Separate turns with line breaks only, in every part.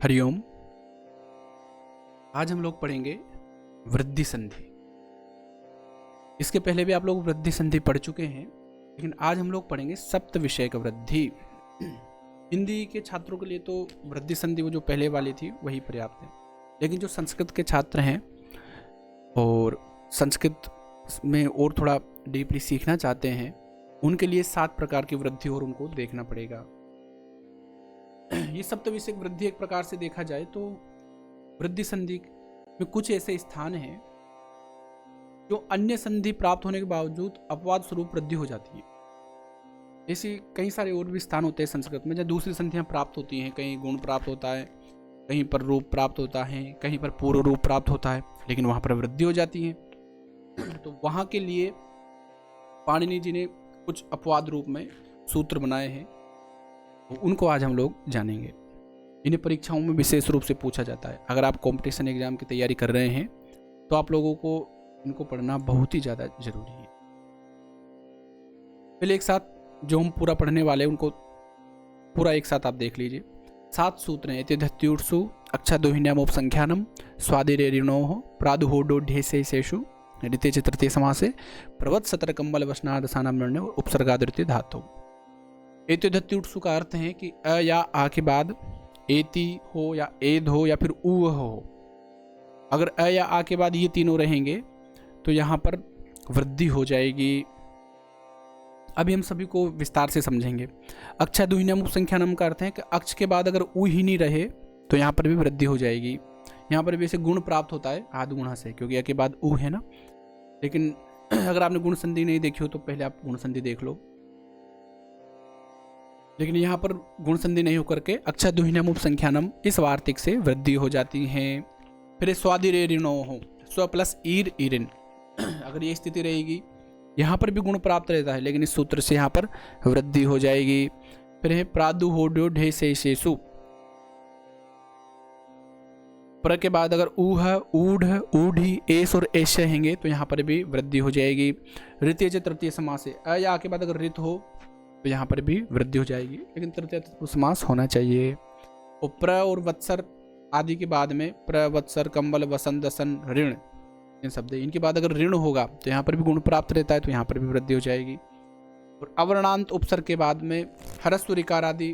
हरिओम। आज हम लोग पढ़ेंगे वृद्धि संधि। इसके पहले भी आप लोग वृद्धि संधि पढ़ चुके हैं, लेकिन आज हम लोग पढ़ेंगे सप्त विषय का वृद्धि। हिंदी के छात्रों के लिए तो वृद्धि संधि वो जो पहले वाली थी वही पर्याप्त है, लेकिन जो संस्कृत के छात्र हैं और संस्कृत में और थोड़ा डीपली सीखना चाहते हैं, उनके लिए 7 प्रकार की वृद्धि और उनको देखना पड़ेगा। ये सप्त विषय वृद्धि एक प्रकार से देखा जाए तो वृद्धि संधि में कुछ ऐसे स्थान हैं जो अन्य संधि प्राप्त होने के बावजूद अपवाद स्वरूप वृद्धि हो जाती है। ऐसे कई सारे और भी स्थान होते हैं संस्कृत में जहाँ दूसरी संधियाँ प्राप्त होती हैं। कहीं गुण प्राप्त होता है, कहीं पर रूप प्राप्त होता है, कहीं पर पूर्व रूप प्राप्त होता है, लेकिन वहाँ पर वृद्धि हो जाती है। तो वहाँ के लिए पाणिनि जी ने कुछ अपवाद रूप में सूत्र बनाए हैं, उनको आज हम लोग जानेंगे। इन्हें परीक्षाओं में विशेष रूप से पूछा जाता है। अगर आप कंपटीशन एग्जाम की तैयारी कर रहे हैं तो आप लोगों को इनको पढ़ना बहुत ही ज़्यादा जरूरी है। पहले एक साथ जो हम पूरा पढ़ने वाले हैं उनको पूरा एक साथ आप देख लीजिए। 7 सूत्र हैं। धत्युर्सु अक्षादोहिन्यामोपसंख्यानम स्वादिरेणोः प्रादुहोडोढ्येशेषु ऋते चतुर्थी समासे प्रवत सतर कंबल वसनादसानामण्य उपसर्गादृत्य धातु। एत्यधत्युट्सु का अर्थ है कि अ या आ के बाद एति हो या एद हो या फिर ऊ हो। अगर अ या आ के बाद ये तीनों रहेंगे तो यहाँ पर वृद्धि हो जाएगी। अभी हम सभी को विस्तार से समझेंगे। अक्षादुहिन्याम उपसंख्यानम का अर्थ है कि अक्ष के बाद अगर ऊ ही नहीं रहे तो यहाँ पर भी वृद्धि हो जाएगी। यहाँ पर भी ऐसे गुण प्राप्त होता है आदि गुणा से, क्योंकि अ के बाद ऊ है ना। लेकिन अगर आपने गुण संधि नहीं देखी हो तो पहले आप गुण संधि देख लो। लेकिन यहाँ पर गुण संधि नहीं होकर के अक्षादुहिन्याम उपसंख्यानम इस वार्तिक से वृद्धि हो जाती है। फिर स्वादिरेणो हो, स्व प्लस ईर ईरिन, अगर ये स्थिति रहेगी यहाँ पर भी गुण प्राप्त रहता है, लेकिन इस सूत्र से यहाँ पर वृद्धि हो जाएगी। फिर है प्रादुहोड्योढेशेषु, प्र के बाद अगर ऊह ऊढ़ ऊढ़ी एस और एश रहेंगे तो यहाँ पर भी वृद्धि हो जाएगी। ऋतीय तृतीय समास से अ या के बाद अगर ऋत हो तो यहाँ पर भी वृद्धि हो जाएगी, लेकिन तृतीय समास होना चाहिए। और प्र और वत्सर आदि के बाद में प्र वत्सर कंबल वसंत दसन ऋण, इन शब्द इनके बाद अगर ऋण होगा तो यहाँ पर भी गुण प्राप्त रहता है, तो यहाँ पर भी वृद्धि हो जाएगी। और अवर्णांत उपसर्ग के बाद में हरस्व ऋकार आदि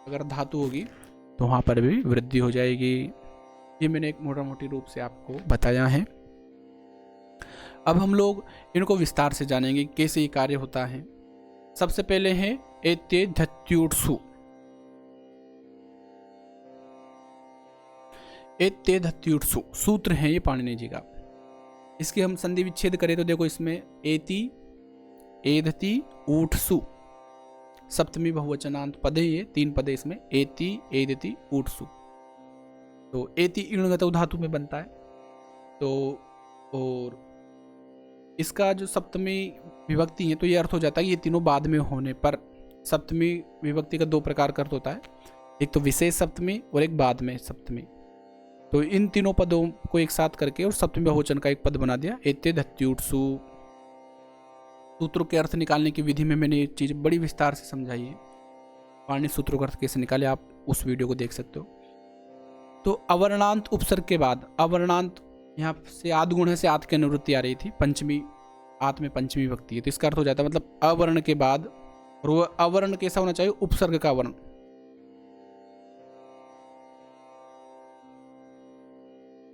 अगर धातु होगी तो वहाँ पर भी वृद्धि हो जाएगी। ये मैंने एक मोटा मोटी रूप से आपको बताया है। अब हम लोग इनको विस्तार से जानेंगे कैसे ये कार्य होता है। सबसे पहले है एत्यधत्युट्सु। एत्यधत्युट्सु सूत्र है ये पाणिनि जी का। इसके हम संधि विच्छेद करें तो देखो इसमें एति एधति ऊठसु, सप्तमी बहुवचनांत पद है ये, 3 पद इसमें, एति एधति ऊठसु। तो एति इणगत धातु में बनता है। तो और इसका जो सप्तमी विभक्ति है तो ये अर्थ हो जाता है कि ये तीनों बाद में होने पर। सप्तमी विभक्ति का 2 प्रकार का अर्थ होता है, एक तो विशेष सप्तमी और एक बाद में सप्तमी। तो इन तीनों पदों को एक साथ करके और सप्तमी बहुवचन का एक पद बना दिया, एत्यधत्युट्सु। सूत्रों के अर्थ निकालने की विधि में मैंने ये चीज़ बड़ी विस्तार से समझाई है। पाणिनि सूत्रों का अर्थ कैसे निकाले आप उस वीडियो को देख सकते हो। तो अवर्णांत उपसर्ग के बाद, अवर्णांत यहाँ से आदगुण से आत की अनुवृत्ति आ रही थी, पंचमी आत में पंचमी विभक्ति है, तो इसका अर्थ हो जाता है मतलब अवर्ण के बाद, और वो अवर्ण कैसा होना चाहिए, उपसर्ग का वर्ण।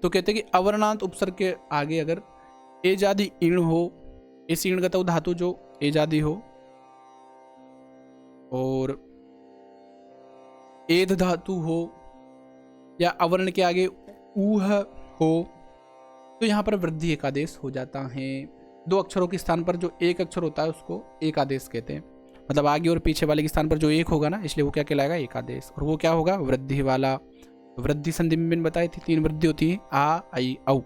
तो कहते हैं कि अवर्णांत उपसर्ग के आगे अगर एजादि ईण हो, इस ईणगत धातु जो एजादि हो, और एध धातु हो, या अवर्ण के आगे ऊह हो, तो यहाँ पर वृद्धि एक आदेश हो जाता है। 2 अक्षरों के स्थान पर जो एक अक्षर होता है उसको एक आदेश कहते हैं। मतलब आगे और पीछे वाले के स्थान पर जो एक होगा ना, इसलिए वो क्या कहलाएगा, एक आदेश। और वो क्या होगा, वृद्धि वाला। वृद्धि संधि में मैंने बताई थी 3 वृद्धि होती है, आ आई औ।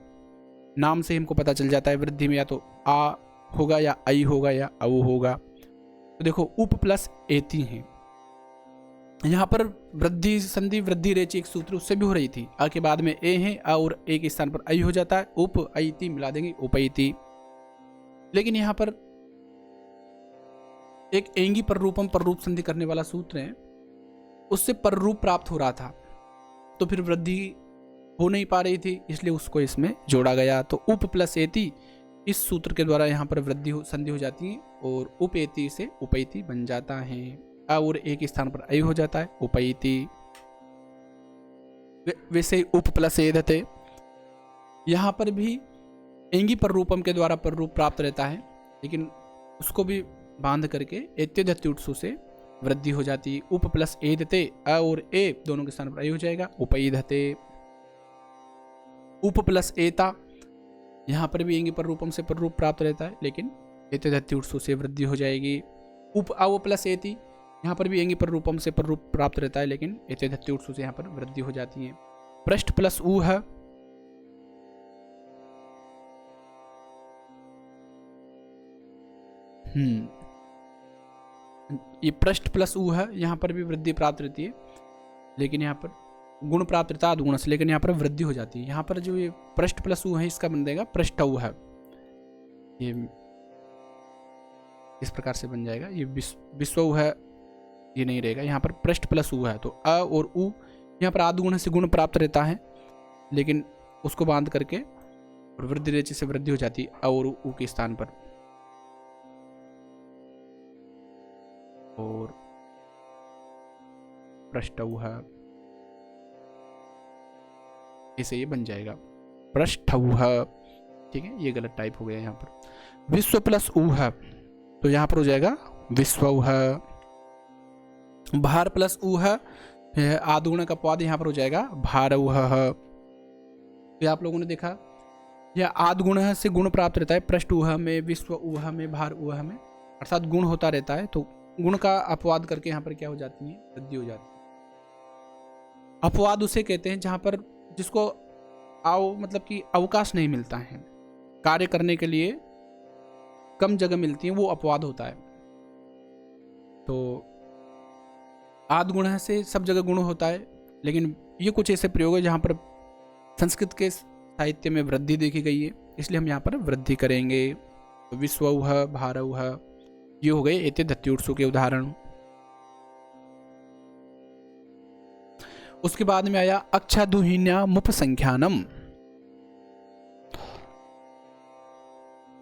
नाम से हमको पता चल जाता है वृद्धि में या तो आ होगा या आई होगा या औ होगा। तो देखो उप प्लस एति है। यहाँ पर वृद्धि संधि वृद्धि रेच एक सूत्र उससे भी हो रही थी। अ के बाद में ए है, अ और ए के स्थान पर आई हो जाता है, उप ऐति मिला देंगे उपैति। लेकिन यहाँ पर एक एंगी पर रूपम पर रूप संधि करने वाला सूत्र है, उससे पर रूप प्राप्त हो रहा था। तो फिर वृद्धि हो नहीं पा रही थी, इसलिए उसको इसमें जोड़ा गया। तो उप प्लस एति, इस सूत्र के द्वारा यहाँ पर संधि हो जाती है और उपेति से उपैति बन जाता है। अ और ए के स्थान पर ऐ हो जाता है, उपैति। वैसे उप प्लस एधते, यहाँ पर भी एंगी पर रूपम के द्वारा पर रूप प्राप्त रहता है, लेकिन उसको भी बांध करके एत्यधत्युत्सु से वृद्धि हो जाती है। उप प्लस एधते, अ और ए दोनों के स्थान पर ऐ हो जाएगा, उपैधते। उप प्लस एता, यहाँ पर भी एंगी पर रूपम से पर रूप प्राप्त रहता है, लेकिन एत्यधत्युत्सु से वृद्धि हो जाएगी। उप अव प्लस एति, यहाँ पर भी एंगी पर रूपम से पर रूप प्राप्त रहता है, लेकिन एत्यधत्युत्सु से यहाँ पर वृद्धि हो जाती है। पृष्ठ प्लस ऊ है, ये पृष्ठ प्लस ऊ है, यहाँ पर भी वृद्धि प्राप्त रहती है, लेकिन यहाँ पर गुण प्राप्त रहता है गुण से, लेकिन यहाँ पर वृद्धि हो जाती है। यहाँ पर जो ये पृष्ठ प्लस ऊ है, इसका बन जाएगा पृष्ठ ऊ है, ये इस प्रकार से बन जाएगा। ये विश्व ऊ है, ये नहीं रहेगा, यहाँ पर पृष्ठ प्लस ऊ है। तो अ और ऊ, यहाँ पर आदुगुण से गुण प्राप्त रहता है, लेकिन उसको बांध करके और वृद्धि रेचे से वृद्धि हो जाती है अ और ऊ के स्थान पर। और पृष्ठ ऊ है, इसे ये बन जाएगा पृष्ठ ऊ है। ठीक है, ये गलत टाइप हो गया यहाँ पर। विश्व प्लस ऊ है, तो यहाँ पर हो जाएगा विश्व ऊ है। भार प्लस ऊ है, आदुगुण का पद यहाँ पर हो जाएगा भार ऊ है। तो आप लोगों ने देखा, यह आदगुण से गुण प्राप्त रहता है, पृष्ठ ऊह में, विश्व ऊह में, भार ऊह में, अर्थात गुण होता रहता है। तो गुण का अपवाद करके यहाँ पर क्या हो जाती है, वृद्धि हो जाती है। अपवाद उसे कहते हैं जहाँ पर जिसको मतलब कि अवकाश नहीं मिलता है, कार्य करने के लिए कम जगह मिलती है, वो अपवाद होता है। तो आदगुण से सब जगह गुण होता है, लेकिन ये कुछ ऐसे प्रयोग है जहाँ पर संस्कृत के साहित्य में वृद्धि देखी गई है, इसलिए हम यहाँ पर वृद्धि करेंगे। तो विश्व ऊह, भार ऊह, ये हो गए एत्यधत्युत्सु के उदाहरण। उसके बाद में आया अक्षादुहीन्या मुपसंख्यानम।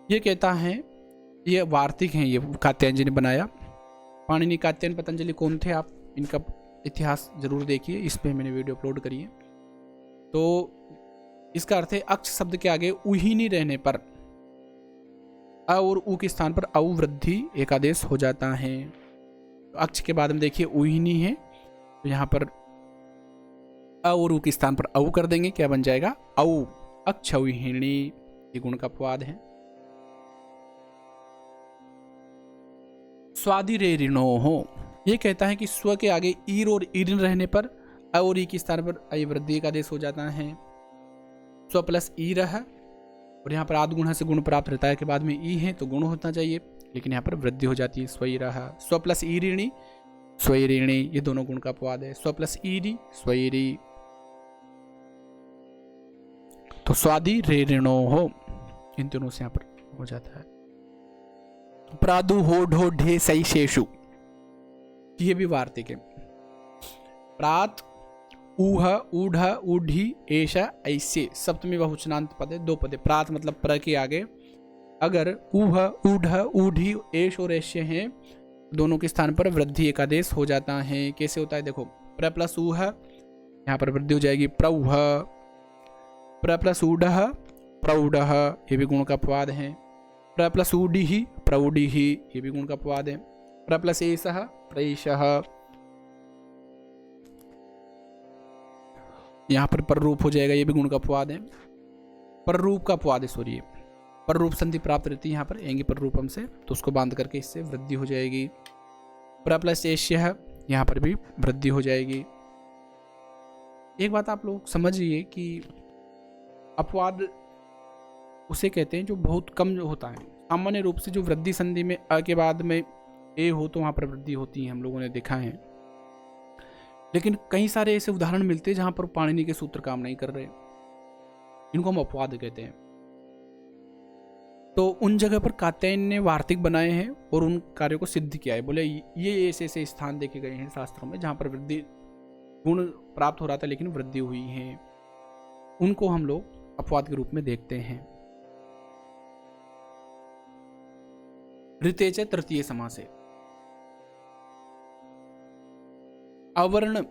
ये कहता है, ये वार्तिक हैं, ये कात्यायन जी ने बनाया। पाणिनि, कात्यायन, पतंजलि कौन थे, आप इनका इतिहास जरूर देखिए, इस पे मैंने वीडियो अपलोड करी है। तो इसका अर्थ है अक्ष शब्द के आगे उहीनी रहने पर अ और ऊ के स्थान पर औ वृद्धि एकादेश हो जाता है। तो अक्ष के बाद में देखिए उहीनी है, तो यहाँ पर अ और ऊ के स्थान पर औ कर देंगे, क्या बन जाएगा औ, अक्षौहिणी, ये गुण का अपवाद है। स्वादि रे ऋणो हो, ये कहता है कि स्व के आगे ईर और ईरिन रहने पर अ और ई के स्थान पर अय वृद्धि का आदेश हो जाता है। स्व प्लस ई रहा, और यहाँ पर आदगुण से गुण प्राप्त रहता है, के बाद में ई है तो गुण होना चाहिए, लेकिन यहाँ पर वृद्धि हो जाती है, स्वई रहा। स्व प्लस ई ऋणी, स्वई ऋणी, ये दोनों गुण का अपवाद है। स्व प्लस ईरी, स्वई री, तो स्वादि रे ऋणो हो, इन दोनों से यहाँ पर हो जाता है। प्रादु हो ढो ढे सई शेषु, ये भी वार्तिक है। प्रात, ऊह, ऊढ़, ऊढ़ी, ऐशा, ऐसे, सप्तमी बहुवचनांत पद है, दो पद है। प्रात मतलब प्र के आगे अगर ऊह, ऊढ़, ऊढ़ी, ऐश और ऐश्य हैं, दोनों के स्थान पर वृद्धि एकादेश हो जाता है। कैसे होता है देखो, प्र प्लस ऊह, यहाँ पर वृद्धि हो जाएगी प्रौह, प्र प्लस ऊढ़, प्रौढ़, ये भी गुण का अपवाद है। प्र प्लस ऊढ़ी, प्रौढ़ी, ये भी गुण का अपवाद है। प्र प्लस ऐसः, प्रैषः, यहाँ पर रूप हो जाएगा, ये भी गुण का अपवाद है। पर रूप का अपवाद है, सॉरी, पर रूप संधि प्राप्त रहती है यहाँ पर एंगी पर रूपम से, तो उसको बांध करके इससे वृद्धि हो जाएगी। प्र प्लस ऐश्य, यहाँ पर भी वृद्धि हो जाएगी। एक बात आप लोग समझिए कि अपवाद उसे कहते हैं जो बहुत कम होता है। सामान्य रूप से जो वृद्धि संधि में अ के बाद में ए हो तो वहाँ पर वृद्धि होती है, हम लोगों ने देखा है। लेकिन कई सारे ऐसे उदाहरण मिलते हैं जहाँ पर पाणिनि के सूत्र काम नहीं कर रहे, इनको हम अपवाद कहते हैं। तो उन जगह पर कात्यायन ने वार्तिक बनाए हैं और उन कार्यों को सिद्ध किया है। बोले ये ऐसे ऐसे स्थान देखे गए हैं शास्त्रों में जहाँ पर वृद्धि गुण प्राप्त हो रहा था लेकिन वृद्धि हुई है, उनको हम लोग अपवाद के रूप में देखते हैं। ऋतेच तृतीय समास है। अवर्ण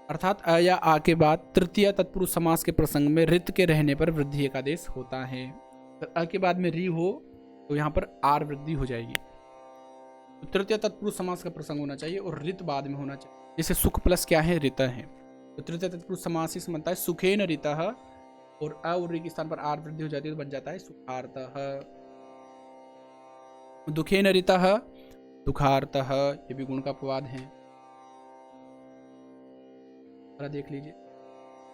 अर्थात अ या आ के बाद तृतीय तत्पुरुष समास के प्रसंग में रित के रहने पर वृद्धि एकादेश होता है। तो अ के बाद में री हो तो यहाँ पर आर वृद्धि हो जाएगी। तो तृतीय तत्पुरुष समास का प्रसंग होना चाहिए और रित बाद में होना चाहिए। जैसे सुख प्लस क्या है, ऋत है, तो तृतीय तत्पुरुष समास से बनता है सुखेन ऋतः, और अ और री के स्थान पर आर वृद्धि हो जाती है तो बन जाता है सुखार्तः। दुखेन ऋतः दुखार्तः, ये भी गुण का अपवाद है। देख लीजिए,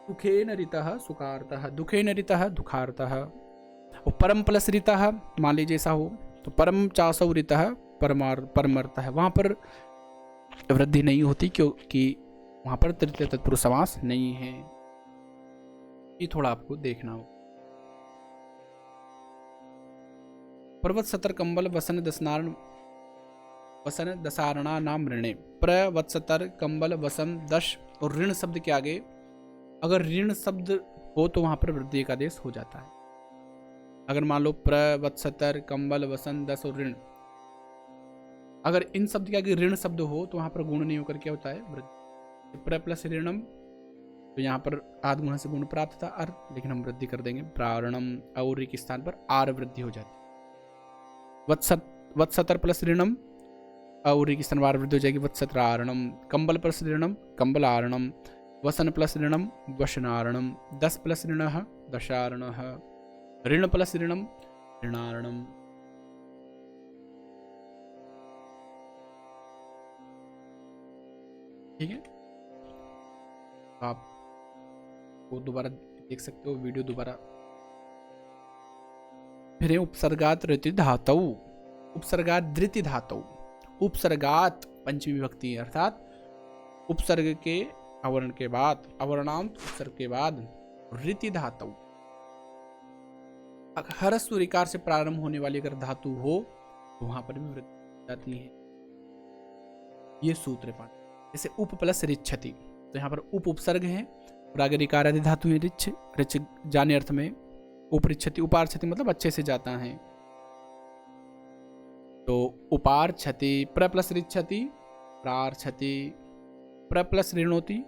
सुखेन ऋतः सुखार्तः, दुखेन ऋतः दुखार्तः। और परम प्लस ऋतः मान लीजिए ऐसा हो तो परम चासौ ऋतः परमर्तः, वहां पर वृद्धि नहीं होती क्योंकि वहां पर तृतीय तत्पुरुष समास नहीं है। ये थोड़ा आपको देखना हो। पर्वत सतर कंबल वसन दसारणा नाम ऋणे, प्रवत्सतर कंबल वसन दश, और ऋण शब्द के आगे अगर ऋण शब्द हो तो वहां पर वृद्धि का आदेश हो जाता है। अगर मान लो प्रवत्सतर कंबल वसन दस और ऋण, अगर इन शब्द के आगे ऋण शब्द हो तो वहां पर गुण नहीं होकर क्या होता है, वृद्धि। प्र प्लस ऋणम, तो यहाँ पर आद गुण से गुण प्राप्त था अर, लेकिन हम वृद्धि कर देंगे प्रारणम, और के स्थान पर आर वृद्धि हो जाती है। वत्सतर प्लस ऋणम, और की स्थान पर वृद्धि हो जाएगी वत्सत्रारणम। कंबल प्लस ऋणम कंबलारणम, वसन प्लस ऋणम वशनारणम, दस प्लस ऋण दशारण, ऋण प्लस ऋणम ऋणारणम। ठीक है, आप वो दोबारा देख सकते हो वीडियो दोबारा। फिर उपसर्गात ऋति धातु, उपसर्गात धृति धातु, उपसर्गात पंचमी विभक्ति अर्थात उपसर्ग के अवर्ण के बाद, अवर्णांत उपसर्ग के बाद ऋति धातु, ह्रस्व ऋकार से प्रारंभ होने वाली अगर धातु हो तो वहां पर भी वृद्धि जाती है। ये सूत्र है। जैसे उप प्लस रिच्छति, तो यहाँ पर उप उपसर्ग है और आगे ऋकार आदि धातु है, रिच्छ, रिच्छ जाने अर्थ में, उपरिच्छति उपार्छति मतलब अच्छे से जाता है, तो उपार्छति, प्र प्लस रिच्छति प्रार्छति, प्र प्लस ऋणोति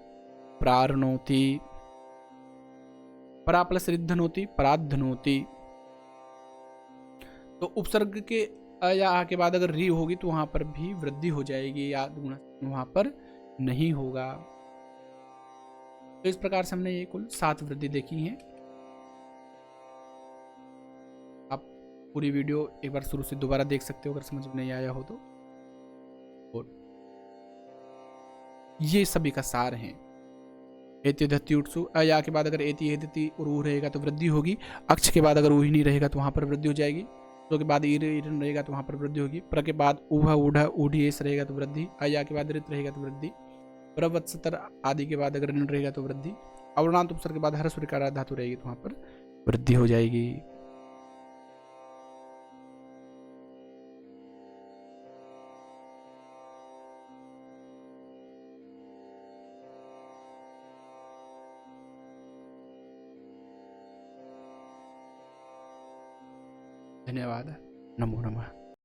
प्रारणोति, परा प्लस रिद्धनोति पराधनोति। तो उपसर्ग के अ या आ के बाद अगर री होगी तो वहां पर भी वृद्धि हो जाएगी, या गुण वहां पर नहीं होगा। तो इस प्रकार से हमने ये कुल 7 वृद्धि देखी हैं। आप पूरी वीडियो एक बार शुरू से दोबारा देख सकते हो अगर समझ में नहीं आया हो तो। और ये सभी का सार है। एति धत्ति उत्सु, अ या के बाद अगर एति एति और ऊ रहेगा तो वृद्धि होगी। अक्ष के बाद अगर ऊ ही नहीं रहेगा तो वहां पर वृद्धि हो जाएगी। तो के बाद ईरन रहेगा तो वहां पर वृद्धि होगी। प्र के बाद उह उढ़ ऊढ़ी एस रहेगा तो वृद्धि। अ या के बाद रित रहेगा तो वृद्धि। प्रवत्सतर आदि के बाद अगर ऋण रहेगा तो वृद्धि। अवर्णांत उपसर्ग के बाद ह्रस्व ऋकार धातु रहेगी तो वहां पर वृद्धि हो जाएगी। धन्यवाद। नमो नमः।